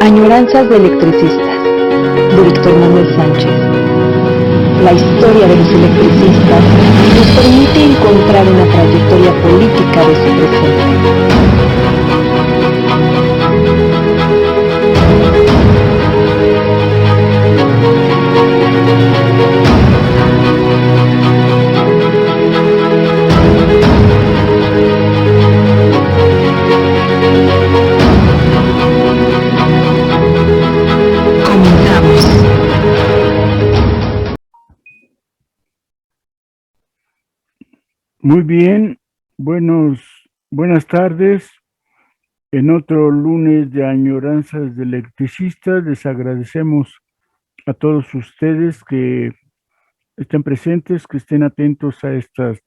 Añoranzas de electricistas, de Víctor Manuel Sánchez. La historia de los electricistas nos permite encontrar una trayectoria política de su presente. Muy bien, buenas tardes. En otro lunes de Añoranzas de Electricistas, les agradecemos a todos ustedes que estén presentes, que estén atentos a estas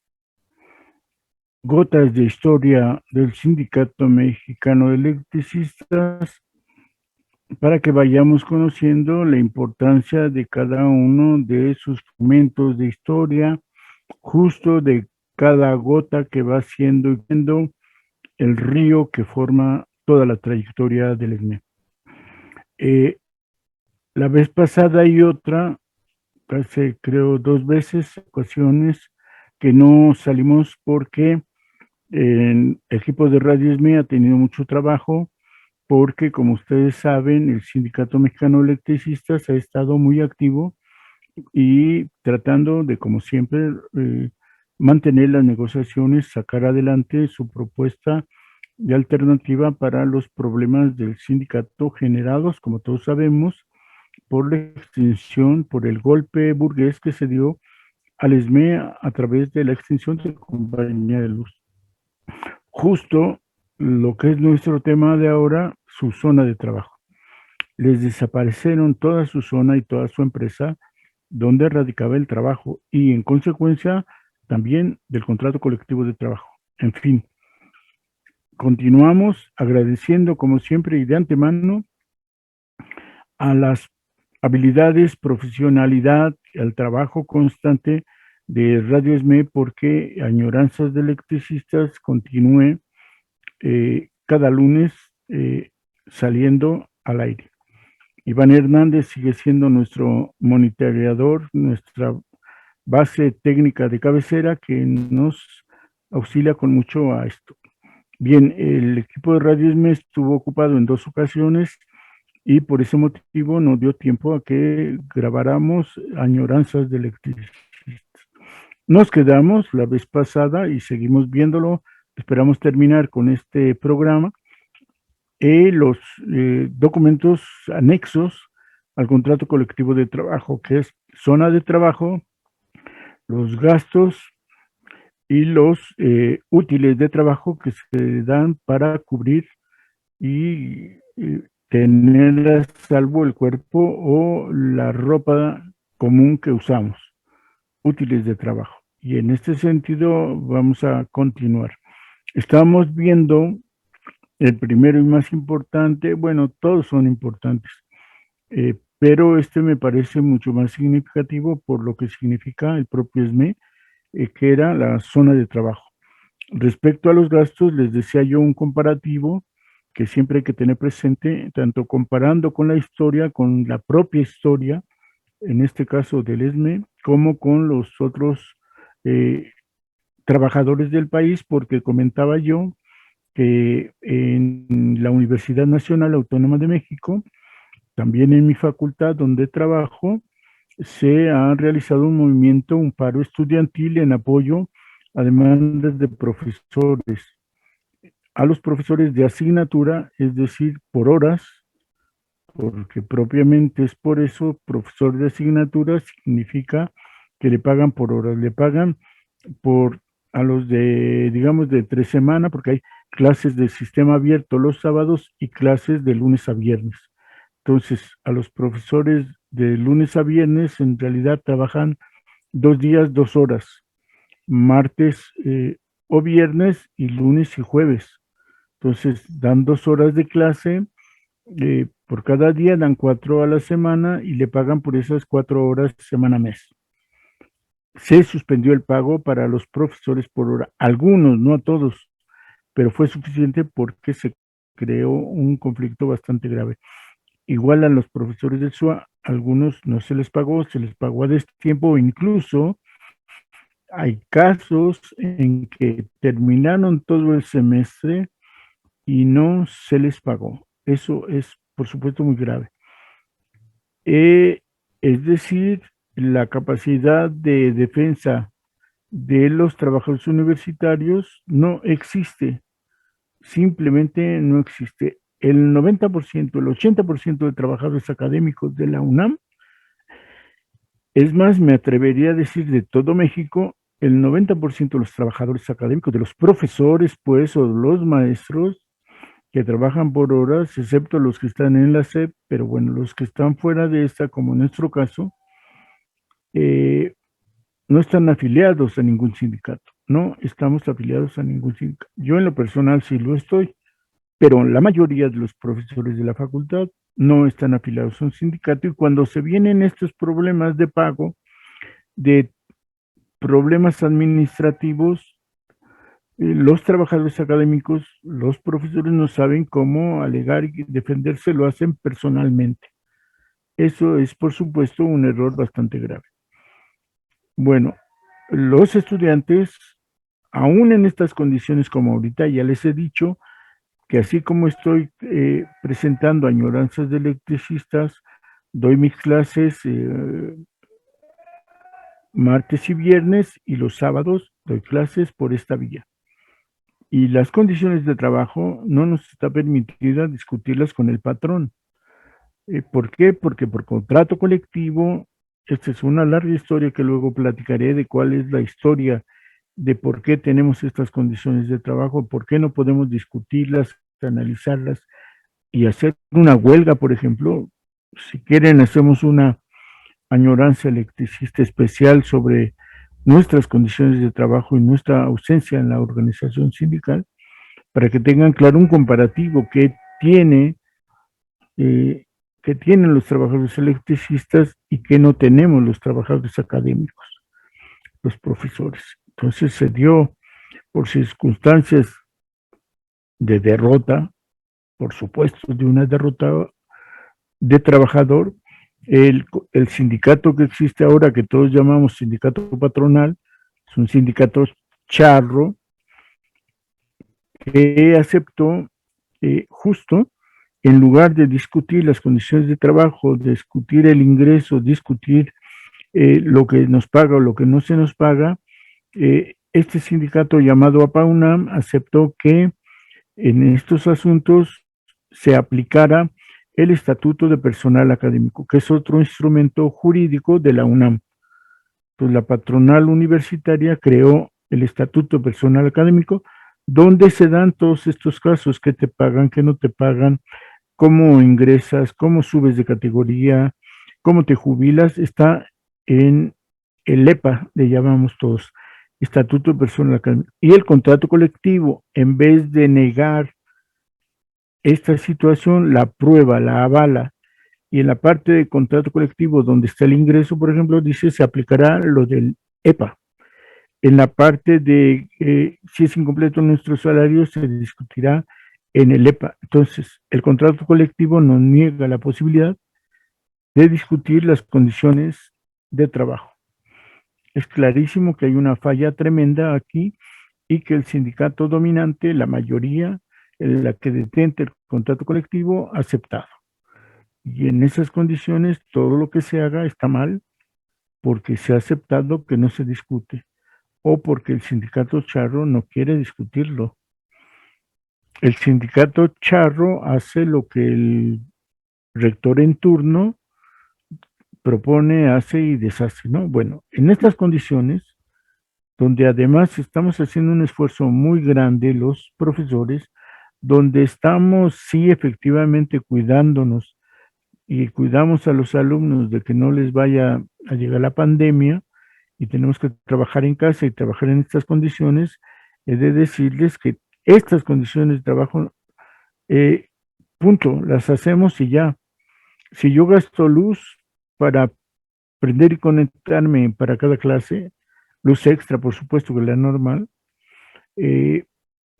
gotas de historia del Sindicato Mexicano de Electricistas, para que vayamos conociendo la importancia de cada uno de sus momentos de historia, justo de cada gota que va siendo el río que forma toda la trayectoria del ESME. La vez pasada y otra, hace creo 2 veces, ocasiones, que no salimos porque el equipo de Radio ESME ha tenido mucho trabajo, porque como ustedes saben, el Sindicato Mexicano de Electricistas ha estado muy activo y tratando de, como siempre, mantener las negociaciones, sacar adelante su propuesta de alternativa para los problemas del sindicato generados, como todos sabemos, por la extinción, por el golpe burgués que se dio al ESME a través de la extinción de la compañía de luz. Justo lo que es nuestro tema de ahora, su zona de trabajo. Les desaparecieron toda su zona y toda su empresa donde radicaba el trabajo y en consecuencia también del contrato colectivo de trabajo. En fin, continuamos agradeciendo como siempre y de antemano a las habilidades, profesionalidad, al trabajo constante de Radio ESME, porque Añoranzas de Electricistas continúe cada lunes saliendo al aire. Iván Hernández sigue siendo nuestro monitoreador, nuestra base técnica de cabecera que nos auxilia con mucho a esto. Bien, el equipo de Radio ESME estuvo ocupado en 2 ocasiones y por ese motivo nos dio tiempo a que grabáramos Añoranzas de Electricistas. Nos quedamos la vez pasada y seguimos viéndolo. Esperamos terminar con este programa. Los documentos anexos al contrato colectivo de trabajo, que es zona de trabajo, los gastos y los útiles de trabajo que se dan para cubrir y tener a salvo el cuerpo o la ropa común que usamos, útiles de trabajo. Y en este sentido vamos a continuar. Estamos viendo el primero y más importante, bueno, todos son importantes, pero este me parece mucho más significativo por lo que significa el propio ESME, que era la zona de trabajo. Respecto a los gastos, les decía yo un comparativo que siempre hay que tener presente, tanto comparando con la historia, con la propia historia, en este caso del ESME, como con los otros trabajadores del país, porque comentaba yo que en la Universidad Nacional Autónoma de México, también en mi facultad donde trabajo, se ha realizado un movimiento, un paro estudiantil en apoyo a demandas de profesores, a los profesores de asignatura, es decir, por horas, porque propiamente es por eso, profesor de asignatura significa que le pagan por horas, le pagan por a los de, digamos, de 3 semanas, porque hay clases de sistema abierto los sábados y clases de lunes a viernes. Entonces, a los profesores de lunes a viernes en realidad trabajan 2 días, 2 horas, martes o viernes y lunes y jueves. Entonces, dan 2 horas de clase, por cada día dan 4 a la semana y le pagan por esas 4 horas semana a mes. Se suspendió el pago para los profesores por hora, algunos, no a todos, pero fue suficiente porque se creó un conflicto bastante grave. igual a los profesores del SUA, algunos no se les pagó a destiempo, incluso hay casos en que terminaron todo el semestre y no se les pagó. Eso es, por supuesto, muy grave. Es decir, la capacidad de defensa de los trabajadores universitarios no existe, simplemente no existe. El 90%, el 80% de trabajadores académicos de la UNAM, es más, me atrevería a decir de todo México, el 90% de los trabajadores académicos, de los profesores, pues, o de los maestros, que trabajan por horas, excepto los que están en la SEP, pero bueno, los que están fuera de esta, como en nuestro caso, eh, no están afiliados a ningún sindicato, no estamos afiliados a ningún sindicato. Yo en lo personal sí lo estoy, pero la mayoría de los profesores de la facultad no están afiliados a un sindicato y cuando se vienen estos problemas de pago, de problemas administrativos, los trabajadores académicos, los profesores no saben cómo alegar y defenderse, lo hacen personalmente. Eso es, por supuesto, un error bastante grave. Bueno, los estudiantes, aún en estas condiciones como ahorita, ya les he dicho que así como estoy presentando añoranzas de electricistas, doy mis clases martes y viernes y los sábados doy clases por esta vía. Y las condiciones de trabajo no nos está permitida discutirlas con el patrón. ¿Por qué? Porque por contrato colectivo, esta es una larga historia que luego platicaré de cuál es la historia de por qué tenemos estas condiciones de trabajo, por qué no podemos discutirlas, analizarlas y hacer una huelga, por ejemplo. Si quieren, hacemos una añoranza electricista especial sobre nuestras condiciones de trabajo y nuestra ausencia en la organización sindical, para que tengan claro un comparativo eh, que tienen los trabajadores electricistas y que no tenemos los trabajadores académicos, los profesores. Entonces se dio por circunstancias de derrota, por supuesto, de una derrota de trabajador, el sindicato que existe ahora, que todos llamamos sindicato patronal, es un sindicato charro que aceptó justo en lugar de discutir las condiciones de trabajo, discutir el ingreso, discutir lo que nos paga o lo que no se nos paga, este sindicato llamado APAUNAM aceptó que en estos asuntos se aplicara el Estatuto de Personal Académico, que es otro instrumento jurídico de la UNAM. Pues la patronal universitaria creó el Estatuto de Personal Académico, donde se dan todos estos casos, que te pagan, que no te pagan, cómo ingresas, cómo subes de categoría, cómo te jubilas, está en el EPA, le llamamos todos, Estatuto de Personal Académico. Y el contrato colectivo, en vez de negar esta situación, la aprueba, la avala, y en la parte de contrato colectivo donde está el ingreso, por ejemplo, dice se aplicará lo del EPA. En la parte de si es incompleto nuestro salario, se discutirá en el EPA. Entonces, el contrato colectivo nos niega la posibilidad de discutir las condiciones de trabajo. Es clarísimo que hay una falla tremenda aquí y que el sindicato dominante, la mayoría, la que detenta el contrato colectivo, ha aceptado. Y en esas condiciones todo lo que se haga está mal porque se ha aceptado que no se discute o porque el sindicato charro no quiere discutirlo. El sindicato charro hace lo que el rector en turno propone, hace y deshace, ¿no? Bueno, en estas condiciones, donde además estamos haciendo un esfuerzo muy grande los profesores, donde estamos sí efectivamente cuidándonos y cuidamos a los alumnos de que no les vaya a llegar la pandemia y tenemos que trabajar en casa y trabajar en estas condiciones, he de decirles que estas condiciones de trabajo, eh, punto, las hacemos y ya. Si yo gasto luz para prender y conectarme para cada clase, luz extra, por supuesto que la normal, eh,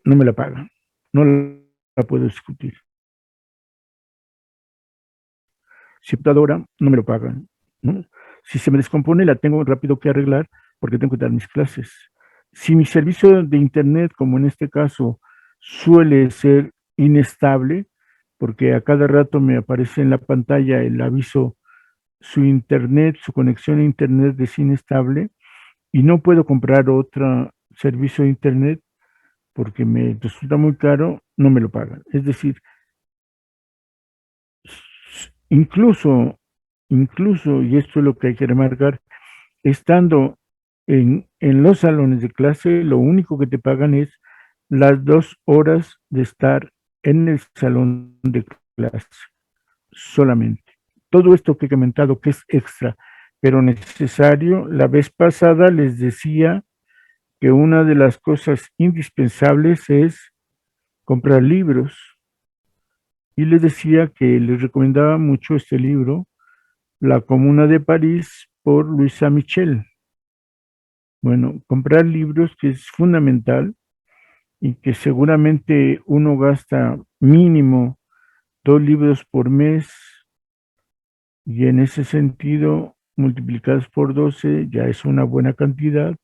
no me la pagan, no la puedo discutir. Si computadora, no me lo pagan, ¿no? Si se me descompone, la tengo rápido que arreglar porque tengo que dar mis clases. Si mi servicio de internet, como en este caso, suele ser inestable, porque a cada rato me aparece en la pantalla el aviso, su internet, su conexión a internet es inestable y no puedo comprar otro servicio de internet porque me resulta muy caro, no me lo pagan. Es decir, incluso, incluso, y esto es lo que hay que remarcar, estando en los salones de clase, lo único que te pagan es las 2 horas de estar en el salón de clase, solamente. Todo esto que he comentado que es extra, pero necesario, la vez pasada les decía que una de las cosas indispensables es comprar libros y les decía que les recomendaba mucho este libro, La Comuna de París, por Luisa Michel. Bueno, comprar libros que es fundamental y que seguramente uno gasta mínimo 2 libros por mes y en ese sentido multiplicados por 12 ya es una buena cantidad,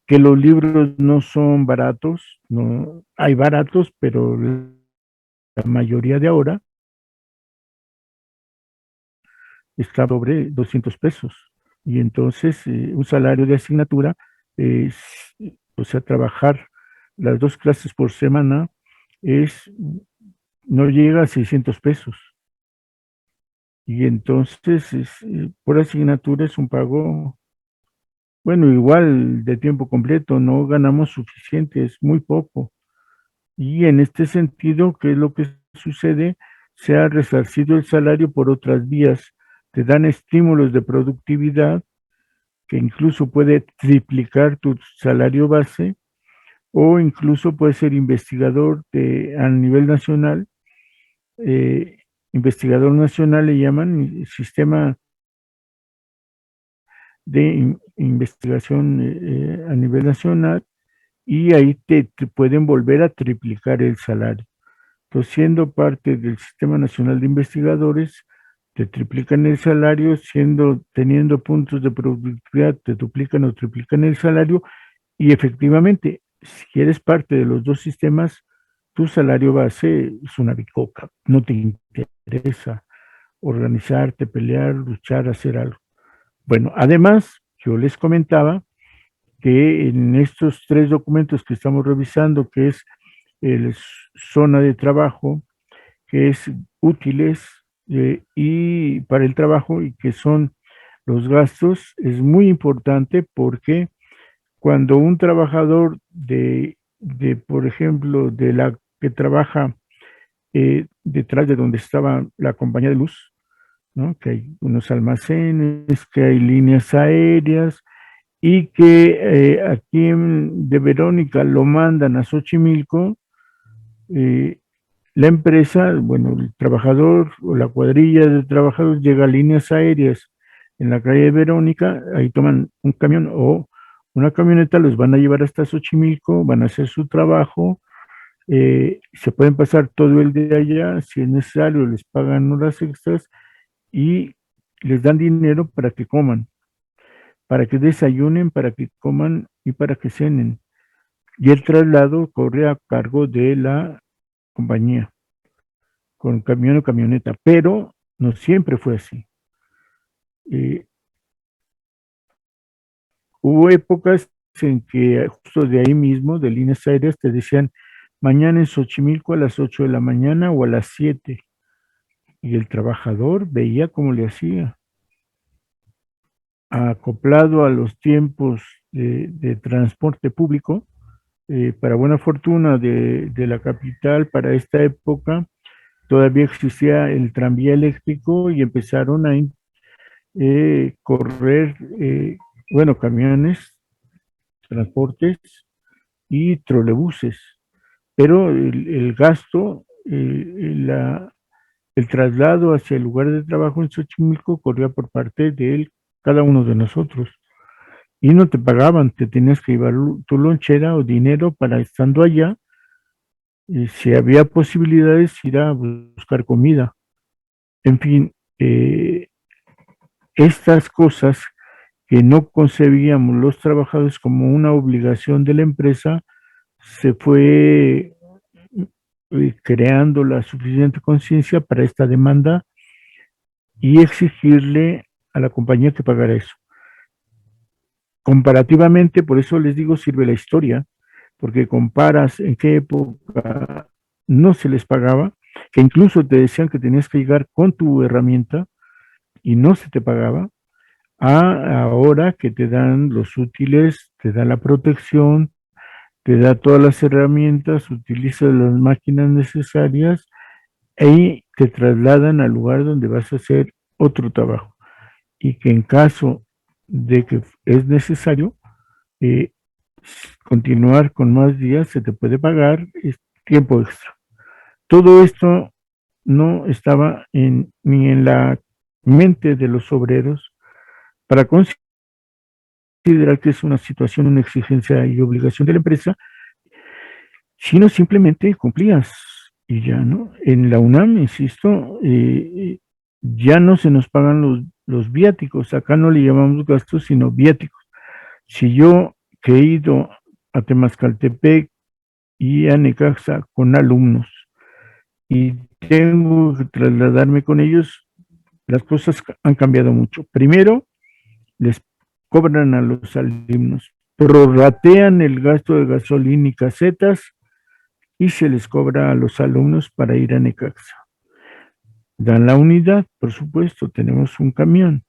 que los libros no son baratos, no hay baratos, pero la mayoría de ahora está sobre 200 pesos. Y entonces un salario de asignatura, es, o sea, trabajar las 2 clases por semana es, no llega a 600 pesos. Y entonces por asignatura es un pago, bueno, igual de tiempo completo, no ganamos suficiente, es muy poco. Y en este sentido, ¿qué es lo que sucede? Se ha resarcido el salario por otras vías, te dan estímulos de productividad que incluso puede triplicar tu salario base o incluso puede ser investigador a nivel nacional, eh, investigador nacional le llaman sistema de investigación a nivel nacional y ahí te pueden volver a triplicar el salario. Entonces, siendo parte del Sistema Nacional de Investigadores, te triplican el salario, teniendo puntos de productividad, te duplican o triplican el salario, y efectivamente, si eres parte de los dos sistemas, tu salario base es una bicoca, no te interesa organizarte, pelear, luchar, hacer algo. Bueno, además, yo les comentaba que en estos 3 documentos que estamos revisando, que es el zona de trabajo, que es útiles y para el trabajo y que son los gastos, es muy importante porque cuando un trabajador por ejemplo, de la que trabaja detrás de donde estaba la compañía de luz, ¿no? Que hay unos almacenes, que hay líneas aéreas y que aquí de Verónica lo mandan a Xochimilco, eh, la empresa, bueno, el trabajador o la cuadrilla de trabajadores llega a líneas aéreas en la calle de Verónica, ahí toman un camión o una camioneta, los van a llevar hasta Xochimilco, van a hacer su trabajo, se pueden pasar todo el día allá, si es necesario, les pagan horas extras y les dan dinero para que coman, para que desayunen, para que coman y para que cenen. Y el traslado corre a cargo de la compañía, con camión o camioneta, pero no siempre fue así. Eh, Hubo épocas en que justo de ahí mismo, de líneas aéreas, te decían, mañana en Xochimilco a las 8 de la mañana o a las 7, y el trabajador veía cómo le hacía, acoplado a los tiempos de transporte público, para buena fortuna de la capital, para esta época, todavía existía el tranvía eléctrico y empezaron a correr, bueno, camiones, transportes y trolebuses, pero el gasto, el traslado hacia el lugar de trabajo en Xochimilco corría por parte de cada uno de nosotros. Y no te pagaban, te tenías que llevar tu lonchera o dinero para estando allá, si había posibilidades, ir a buscar comida. En fin, estas cosas que no concebíamos los trabajadores como una obligación de la empresa, se fue creando la suficiente conciencia para esta demanda y exigirle a la compañía que pagara eso. Comparativamente, por eso les digo, sirve la historia, porque comparas en qué época no se les pagaba, que incluso te decían que tenías que llegar con tu herramienta y no se te pagaba, a ahora que te dan los útiles, te da la protección, te da todas las herramientas, utilizas las máquinas necesarias y te trasladan al lugar donde vas a hacer otro trabajo. Y que en caso de que es necesario eh, continuar con más días, se te puede pagar tiempo extra. Todo esto no estaba ni en la mente de los obreros para considerar que es una situación, una exigencia y obligación de la empresa, sino simplemente cumplías y ya, ¿no? En la UNAM, insisto, ya no se nos pagan los viáticos, acá no le llamamos gastos, sino viáticos. Si yo que he ido a Temascaltepec y a Necaxa con alumnos y tengo que trasladarme con ellos, las cosas han cambiado mucho. Primero, les cobran a los alumnos, prorratean el gasto de gasolina y casetas y se les cobra a los alumnos para ir a Necaxa. Dan la unidad, por supuesto, tenemos un camión,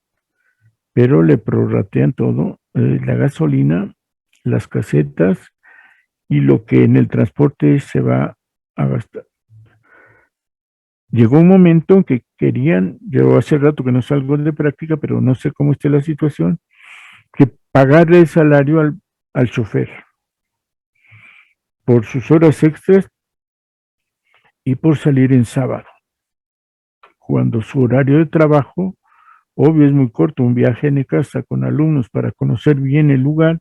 pero le prorratean todo, la gasolina, las casetas y lo que en el transporte se va a gastar. Llegó un momento en que querían, yo hace rato que no salgo de práctica, pero no sé cómo esté la situación, que pagarle el salario al chofer por sus horas extras y por salir en sábado, cuando su horario de trabajo, obvio, es muy corto. Un viaje en casa con alumnos para conocer bien el lugar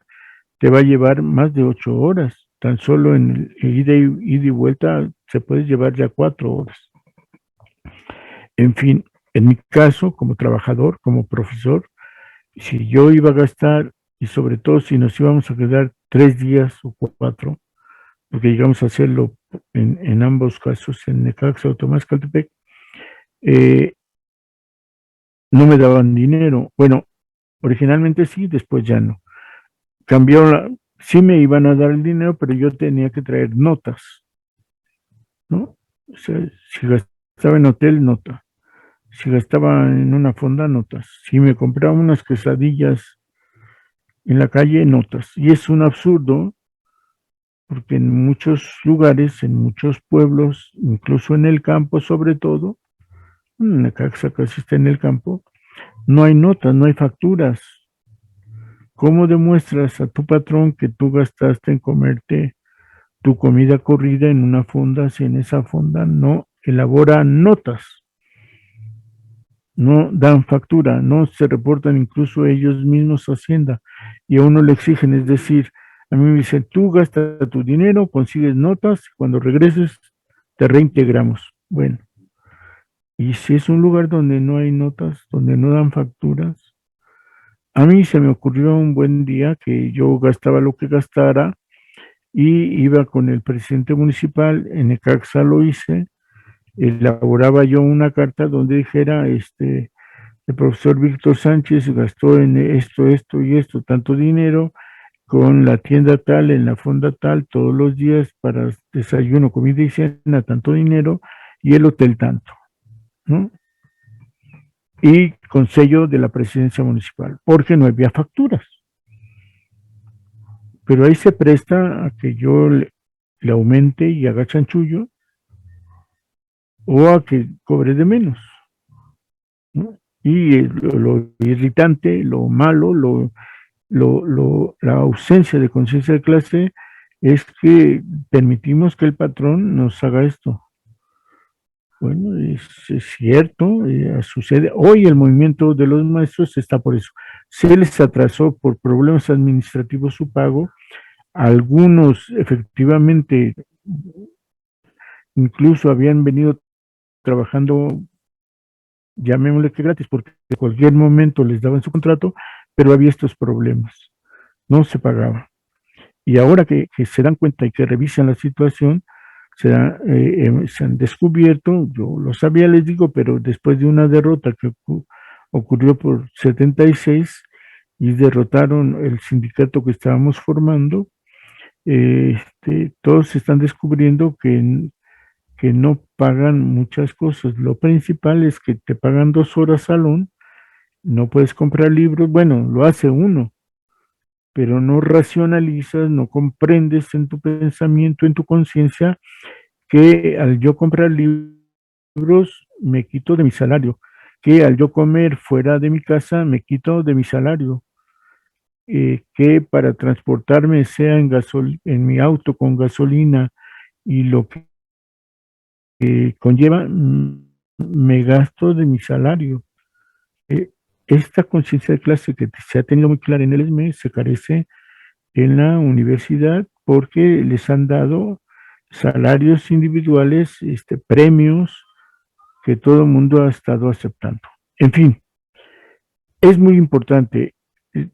te va a llevar más de 8 horas. Tan solo en el ida y vuelta se puede llevar ya 4 horas. En fin, en mi caso, como trabajador, como profesor, si yo iba a gastar, y sobre todo si nos íbamos a quedar 3 días o 4, porque llegamos a hacerlo en ambos casos, en Necaxa o Temascaltepec, no me daban dinero. Bueno, originalmente sí, después ya no. Sí me iban a dar el dinero, pero yo tenía que traer notas, ¿no? O sea, si gastaba en hotel, nota. Si gastaba en una fonda, notas. Si me compraba unas quesadillas en la calle, notas. Y es un absurdo porque en muchos lugares, en muchos pueblos, incluso en el campo sobre todo, Necaxa casi está en el campo, no hay notas, no hay facturas. ¿Cómo demuestras a tu patrón que tú gastaste en comerte tu comida corrida en una fonda si en esa fonda no elabora notas, no dan factura, no se reportan incluso ellos mismos a Hacienda y a uno le exigen? Es decir, a mí me dicen, tú gastas tu dinero, consigues notas, cuando regreses te reintegramos. Bueno, y si es un lugar donde no hay notas, donde no dan facturas, a mí se me ocurrió un buen día que yo gastaba lo que gastara y iba con el presidente municipal, en Necaxa lo hice, elaboraba yo una carta donde dijera, el profesor Víctor Sánchez gastó en esto y esto, tanto dinero, con la tienda tal, en la fonda tal, todos los días para desayuno, comida y cena, tanto dinero, y el hotel tanto, ¿no? Y con sello de la presidencia municipal, porque no había facturas. Pero ahí se presta a que yo le aumente y haga chanchullo o a que cobre de menos, ¿no? Y lo irritante, lo malo, la ausencia de conciencia de clase es que permitimos que el patrón nos haga esto. Bueno, es cierto, sucede. Hoy el movimiento de los maestros está por eso. Se les atrasó por problemas administrativos su pago. Algunos efectivamente incluso habían venido trabajando llamémosle que gratis, porque en cualquier momento les daban su contrato, pero había estos problemas, no se pagaba. Y ahora que se dan cuenta y que revisan la situación, se han descubierto, yo lo sabía, les digo, pero después de una derrota que ocurrió por 76 y derrotaron el sindicato que estábamos formando, todos están descubriendo que no pagan muchas cosas. Lo principal es que te pagan 2 horas salón, no puedes comprar libros, bueno, lo hace uno, pero no racionalizas, no comprendes en tu pensamiento, en tu conciencia, que al yo comprar libros me quito de mi salario, que al yo comer fuera de mi casa me quito de mi salario, que para transportarme sea en mi auto con gasolina y lo que conlleva, me gasto de mi salario. Eh, Esta conciencia de clase que se ha tenido muy clara en el ESME se carece en la universidad porque les han dado salarios individuales, premios que todo el mundo ha estado aceptando. En fin, es muy importante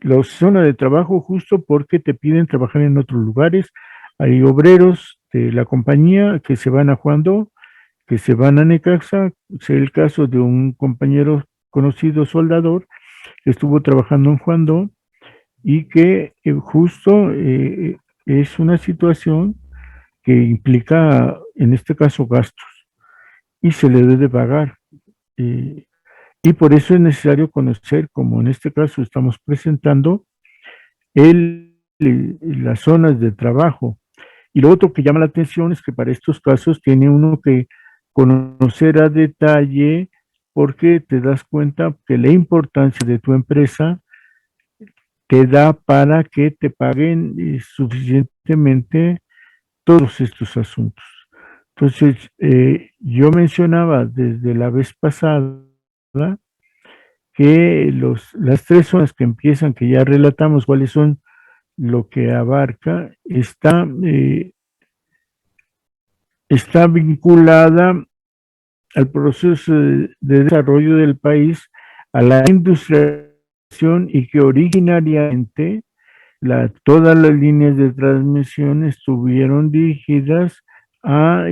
la zona de trabajo justo porque te piden trabajar en otros lugares. Hay obreros de la compañía que se van a Juan Do, que se van a Necaxa. Es el caso de un compañero conocido soldador que estuvo trabajando en Juan Do y que justo es una situación que implica, en este caso, gastos y se le debe pagar. Eh, y por eso es necesario conocer, como en este caso estamos presentando, las zonas de trabajo. Y lo otro que llama la atención es que para estos casos tiene uno que conocer a detalle porque te das cuenta que la importancia de tu empresa te da para que te paguen suficientemente todos estos asuntos. Entonces, yo mencionaba desde la vez pasada que las 3 zonas que empiezan, que ya relatamos cuáles son lo que abarca, está vinculada al proceso de desarrollo del país, a la industrialización y que originariamente todas las líneas de transmisión estuvieron dirigidas a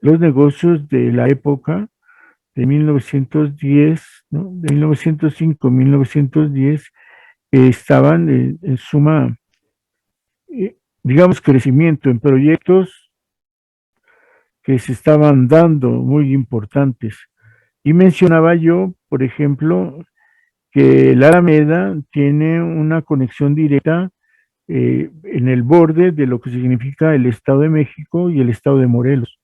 los negocios de la época de 1910, ¿no? De 1905, 1910, estaban en suma, digamos, crecimiento en proyectos que se estaban dando muy importantes. Y mencionaba yo, por ejemplo, que la Alameda tiene una conexión directa en el borde de lo que significa el Estado de México y el Estado de Morelos,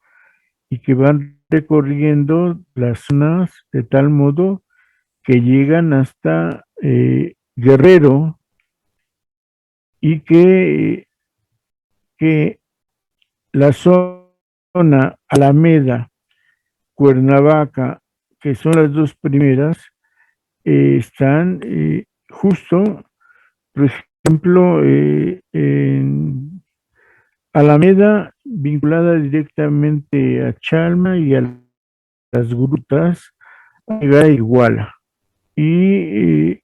y que van recorriendo las zonas de tal modo que llegan hasta Guerrero y que la zona Alameda, Cuernavaca, que son las dos primeras, están justo, por ejemplo, en Alameda, vinculada directamente a Chalma y a las grutas, a llegar a Iguala. Y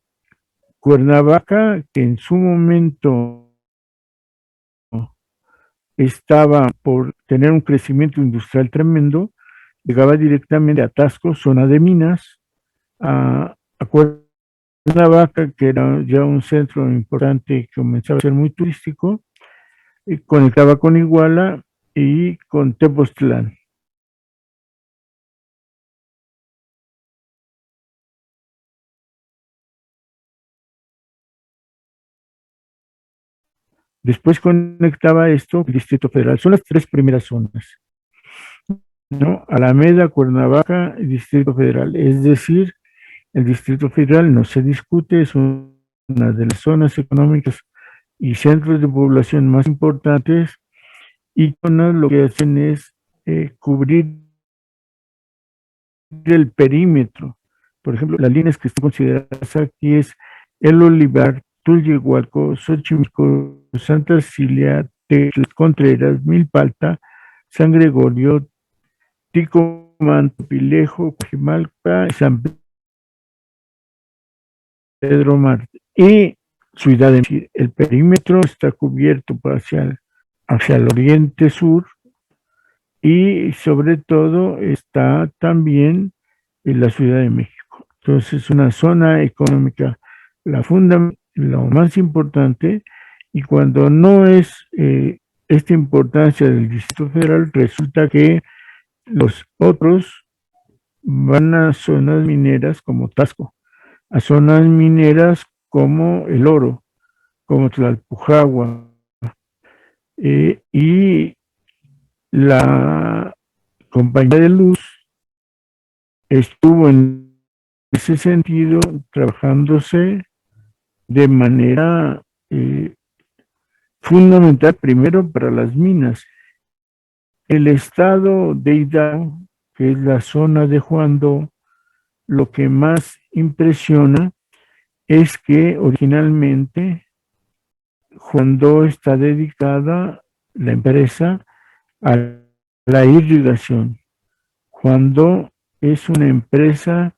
Cuernavaca, que en su momento estaba por tener un crecimiento industrial tremendo, llegaba directamente a Tasco, zona de minas, a Cuernavaca, que era ya un centro importante y comenzaba a ser muy turístico, y conectaba con Iguala y con Tepoztlán. Después conectaba esto el Distrito Federal. Son las 3 primeras zonas, ¿no? Alameda, Cuernavaca y Distrito Federal. Es decir, el Distrito Federal no se discute, es una de las zonas económicas y centros de población más importantes, y lo que hacen es cubrir el perímetro. Por ejemplo, las líneas que están consideradas aquí es El Olivar, Tulyehualco, Xochimilco, Santa Cilia, Contreras, Milpalta, San Gregorio, Tico Mantopilejo, Coajimalpa, San Pedro Marte y Ciudad de México. El perímetro está cubierto hacia el oriente sur y sobre todo está también en la Ciudad de México. Entonces, una zona económica, lo más importante, y cuando no es esta importancia del Distrito Federal, resulta que los otros van a zonas mineras como Tasco, a zonas mineras como El Oro, como Tlalpujagua, y la compañía de luz estuvo en ese sentido trabajándose de manera fundamental, primero para las minas. El estado de Hidalgo, que es la zona de Juandó, lo que más impresiona es que originalmente Juandó está dedicada, la empresa, a la irrigación. Juandó es una empresa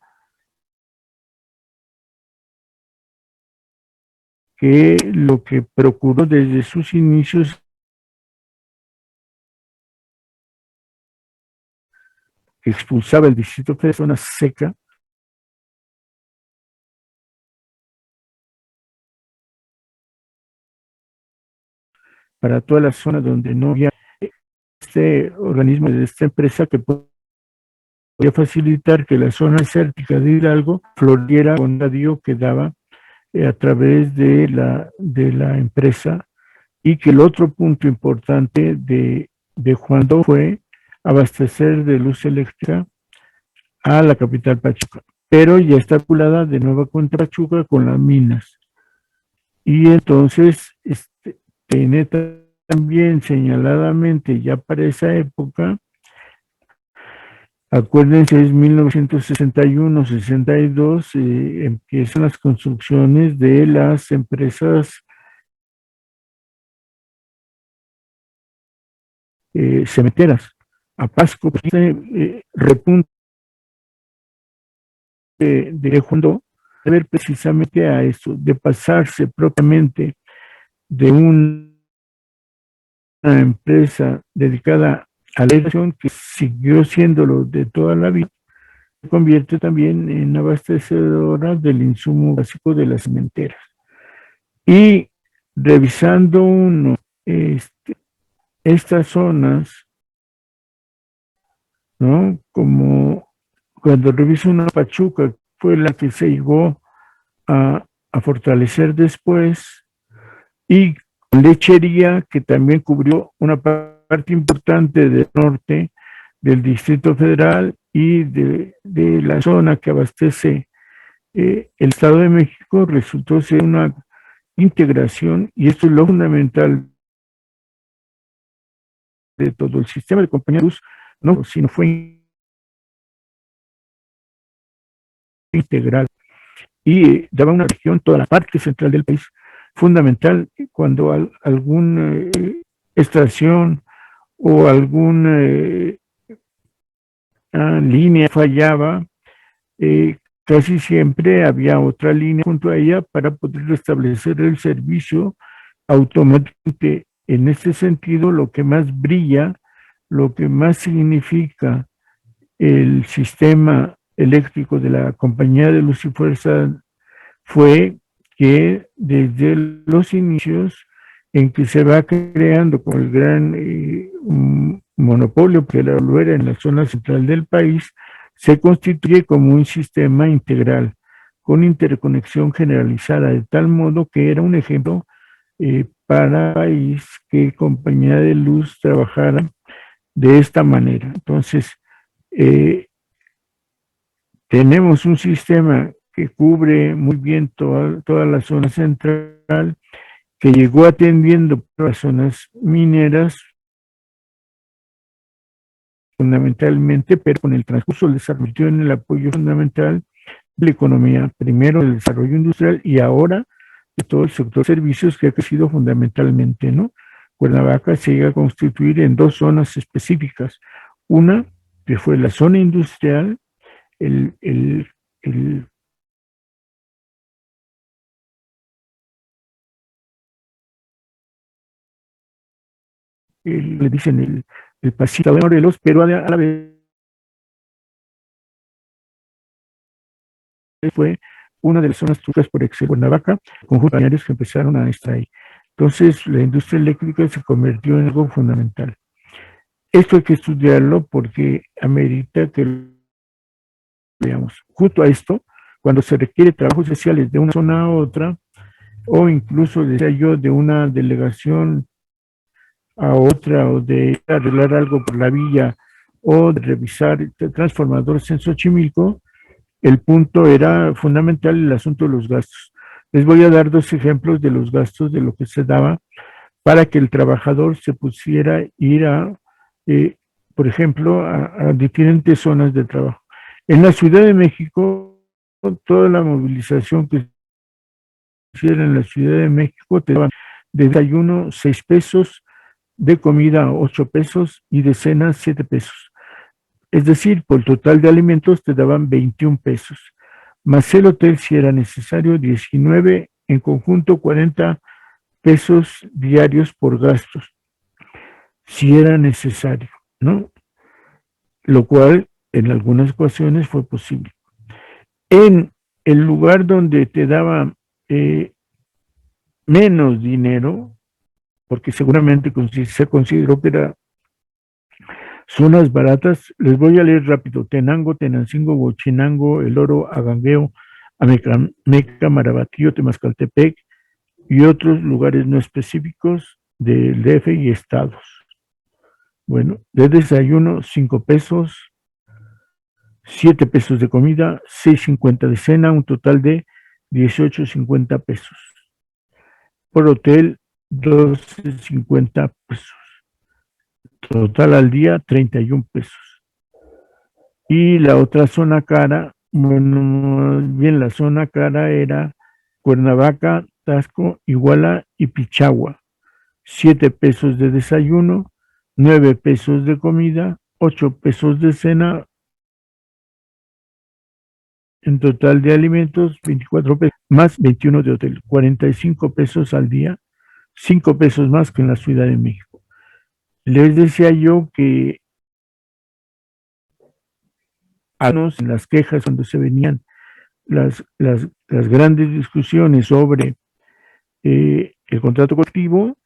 que lo que procuró desde sus inicios que expulsaba el distrito de zona seca, para toda la zona donde no había este organismo de esta empresa que podía facilitar que la zona desértica de Hidalgo floriera con radio que daba a través de la empresa, y que el otro punto importante de Juandó fue abastecer de luz eléctrica a la capital Pachuca, pero ya está vinculada de nueva cuenta Pachuca con las minas. Y entonces tiene también señaladamente ya para esa época, acuérdense, es 1961-62, empiezan las construcciones de las empresas cementeras. A Pasco, repunte de Juandó, de ver precisamente a eso, de pasarse propiamente de una empresa dedicada a la irrigación, que siguió siéndolo de toda la vida, se convierte también en abastecedora del insumo básico de las cementeras. Y revisando uno estas zonas, ¿no? Como cuando reviso una Pachuca, fue la que se llegó a fortalecer después, y lechería, que también cubrió una parte importante del norte del Distrito Federal y de la zona que abastece el Estado de México, resultó ser una integración, y esto es lo fundamental de todo el sistema de compañía de luz, no, sino fue integral, y daba una región, toda la parte central del país, fundamental cuando alguna estación o alguna línea fallaba, casi siempre había otra línea junto a ella para poder restablecer el servicio automáticamente. En este sentido, lo que más brilla, lo que más significa el sistema eléctrico de la Compañía de Luz y Fuerza fue que desde los inicios en que se va creando con el gran monopolio que lo era en la zona central del país, se constituye como un sistema integral con interconexión generalizada, de tal modo que era un ejemplo para el país que Compañía de Luz trabajara de esta manera. Entonces, tenemos un sistema que cubre muy bien toda la zona central, que llegó atendiendo las zonas mineras fundamentalmente, pero con el transcurso del desarrollo en el apoyo fundamental de la economía, primero del desarrollo industrial y ahora de todo el sector de servicios, que ha crecido fundamentalmente, ¿no? Cuernavaca se llega a constituir en dos zonas específicas. Una que fue la zona industrial, el, el, el le dicen el pasito de Morelos, pero a la vez fue una de las zonas turísticas por excelencia, Cuernavaca, conjuntos balnearios que empezaron a estar ahí. Entonces, la industria eléctrica se convirtió en algo fundamental. Esto hay que estudiarlo porque amerita que veamos. Justo a esto, cuando se requiere trabajos especiales de una zona a otra, o incluso, decía yo, de una delegación a otra, o de arreglar algo por la villa, o de revisar transformadores en Xochimilco, el punto era fundamental el asunto de los gastos. Les voy a dar dos ejemplos de los gastos de lo que se daba para que el trabajador se pusiera a ir a, por ejemplo, a diferentes zonas de trabajo. En la Ciudad de México, toda la movilización que se hiciera en la Ciudad de México te daban de desayuno 6 pesos, de comida 8 pesos y de cena 7 pesos. Es decir, por total de alimentos te daban 21 pesos, más el hotel si era necesario 19, en conjunto 40 pesos diarios por gastos, si era necesario, ¿no? Lo cual en algunas ocasiones fue posible. En el lugar donde te daban menos dinero, porque seguramente se consideró que era zonas baratas, les voy a leer rápido: Tenango, Tenancingo, Huachinango, El Oro, Agangueo, Amecameca, Marabatío, Temascaltepec y otros lugares no específicos del DF y estados. Bueno, de desayuno 5 pesos, 7 pesos de comida, 6.50 de cena, un total de 18.50 pesos. Por hotel, 12.50 pesos. Total al día, 31 pesos. Y la otra zona cara, bueno, bien, la zona cara era Cuernavaca, Tasco, Iguala y Pichagua. 7 pesos de desayuno, 9 pesos de comida, 8 pesos de cena, en total de alimentos 24 pesos, más 21 de hotel, 45 pesos al día, 5 pesos más que en la Ciudad de México. Les decía yo que en las quejas donde se venían las grandes discusiones sobre el contrato colectivo,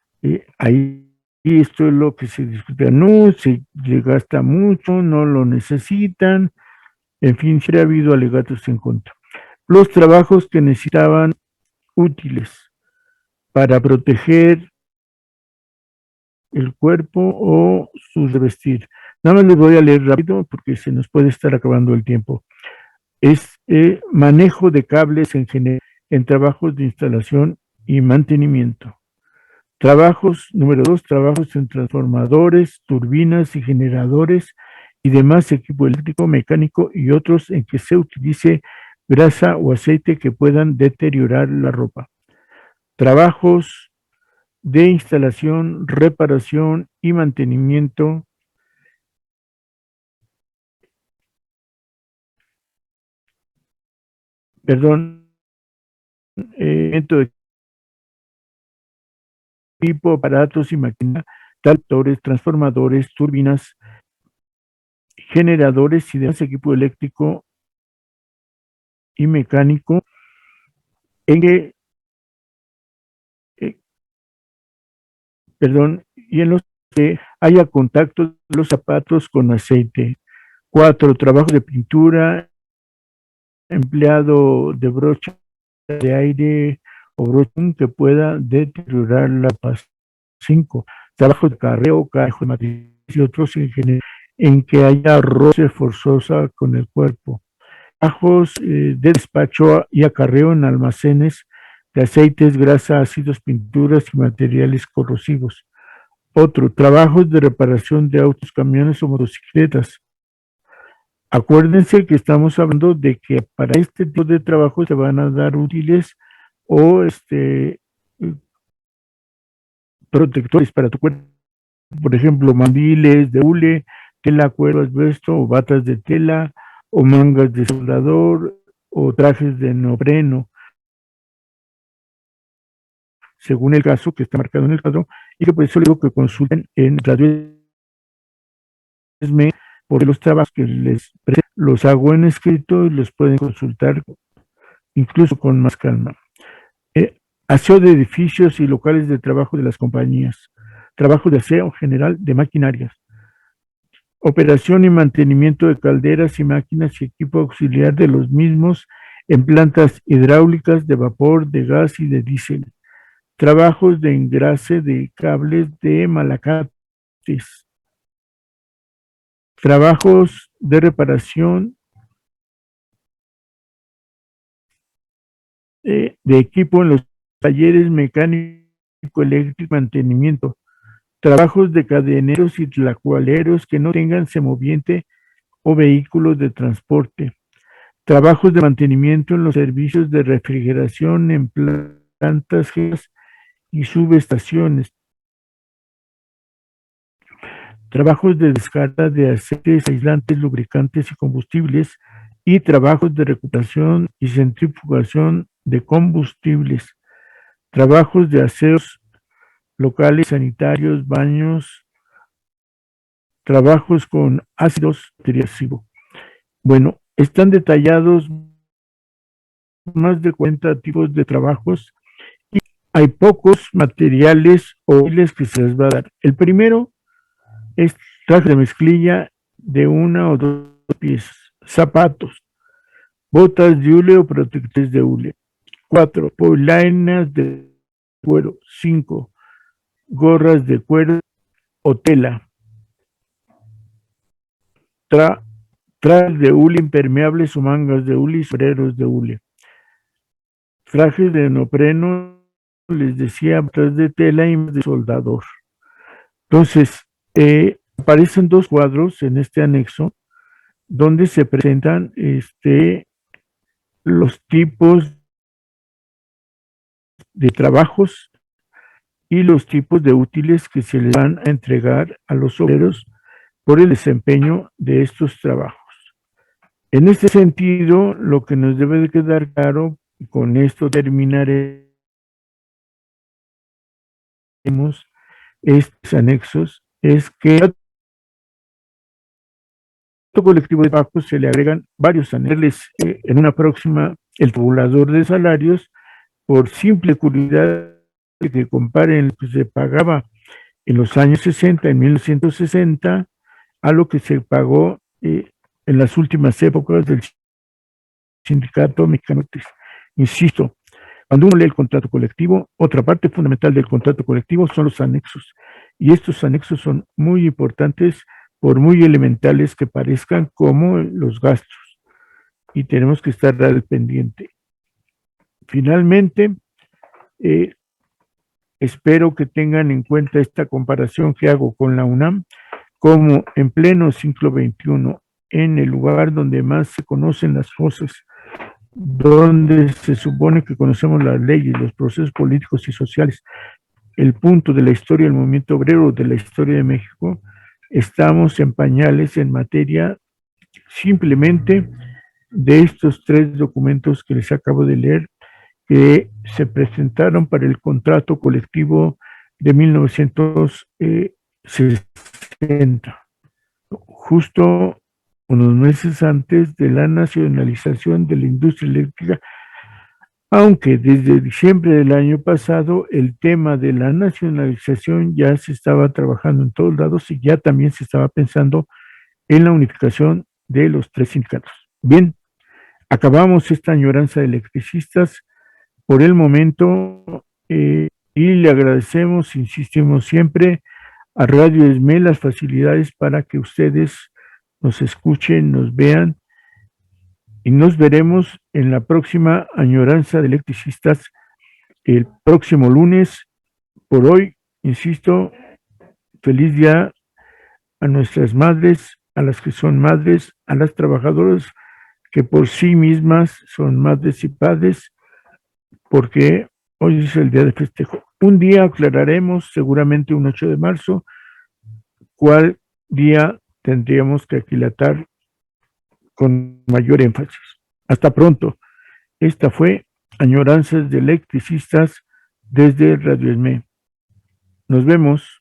ahí esto es lo que se discute, no, se le gasta mucho, no lo necesitan, en fin, sí ha habido alegatos en contra. Los trabajos que necesitaban útiles para proteger el cuerpo o sus revestir. Nada más les voy a leer rápido porque se nos puede estar acabando el tiempo. Es manejo de cables en general en trabajos de instalación y mantenimiento. Trabajos, número 2, trabajos en transformadores, turbinas y generadores y demás equipo eléctrico, mecánico y otros en que se utilice grasa o aceite que puedan deteriorar la ropa. Trabajos de instalación, reparación y mantenimiento de equipo, aparatos y máquinas, tractores, transformadores, turbinas, generadores y demás equipo eléctrico y mecánico en que, eh, y en los que haya contacto de los zapatos con aceite. 4, trabajos de pintura, empleado de brocha de aire o brocha que pueda deteriorar la pasta. 5, trabajos de carreo, cajo de materiales y otros en que haya roce forzosa con el cuerpo. Trabajos de despacho y acarreo en almacenes de aceites, grasa, ácidos, pinturas y materiales corrosivos. Otro, trabajos de reparación de autos, camiones o motocicletas. Acuérdense que estamos hablando de que para este tipo de trabajo se van a dar útiles o protectores para tu cuerpo, por ejemplo, mandiles de hule, tela, cuero, asbesto, o batas de tela, o mangas de soldador, o trajes de neopreno, según el caso que está marcado en el cuadro, y que por eso les digo que consulten en Radio ESME, porque los trabajos que les presento los hago en escrito y los pueden consultar incluso con más calma. Aseo de edificios y locales de trabajo de las compañías, trabajo de aseo general de maquinarias, operación y mantenimiento de calderas y máquinas y equipo auxiliar de los mismos en plantas hidráulicas de vapor, de gas y de diésel, trabajos de engrase de cables de malacates, trabajos de reparación de equipo en los talleres mecánico, eléctrico, mantenimiento, trabajos de cadeneros y tlacualeros que no tengan semoviente o vehículos de transporte, trabajos de mantenimiento en los servicios de refrigeración en plantas y subestaciones, trabajos de descarga de aceites, aislantes, lubricantes y combustibles, y trabajos de recuperación y centrifugación de combustibles, trabajos de aseos locales, sanitarios, baños, trabajos con ácidos triácido. Bueno, están detallados más de 40 tipos de trabajos y hay pocos materiales o hiles que se les va a dar. El primero es traje de mezclilla de una o dos piezas, zapatos, botas de hule o protectores de hule. 4. Polainas de cuero. 5. Gorras de cuero o tela. Trajes de hule impermeables o mangas de hule y sombreros de hule. Trajes de neopreno, les decía, botas de tela y de soldador. Entonces, aparecen dos cuadros en este anexo donde se presentan los tipos de trabajos y los tipos de útiles que se les van a entregar a los obreros por el desempeño de estos trabajos. En este sentido, lo que nos debe de quedar claro, y con esto terminaremos estos anexos, es que al colectivo de trabajo se le agregan varios anexos. En una próxima, el tabulador de salarios, por simple curiosidad de que comparen lo que se pagaba en los años 60, en 1960, a lo que se pagó en las últimas épocas del sindicato mexicano. Insisto, cuando uno lee el contrato colectivo, otra parte fundamental del contrato colectivo son los anexos. Y estos anexos son muy importantes, por muy elementales que parezcan, como los gastos. Y tenemos que estar al pendiente. Finalmente, espero que tengan en cuenta esta comparación que hago con la UNAM, como en pleno siglo XXI, en el lugar donde más se conocen las cosas, donde se supone que conocemos las leyes, los procesos políticos y sociales, el punto de la historia del movimiento obrero, de la historia de México, estamos en pañales en materia simplemente de estos tres documentos que les acabo de leer, que se presentaron para el contrato colectivo de 1960, justo unos meses antes de la nacionalización de la industria eléctrica, aunque desde diciembre del año pasado el tema de la nacionalización ya se estaba trabajando en todos lados y ya también se estaba pensando en la unificación de los tres sindicatos. Bien, acabamos esta añoranza de electricistas por el momento y le agradecemos, insistimos siempre, a Radio ESME las facilidades para que ustedes nos escuchen, nos vean y nos veremos en la próxima añoranza de electricistas el próximo lunes. Por hoy, insisto, feliz día a nuestras madres, a las que son madres, a las trabajadoras que por sí mismas son madres y padres, porque hoy es el día de festejo. Un día aclararemos, seguramente un 8 de marzo, cuál día tendríamos que aquilatar con mayor énfasis. Hasta pronto. Esta fue Añoranzas de Electricistas desde Radio ESME. Nos vemos.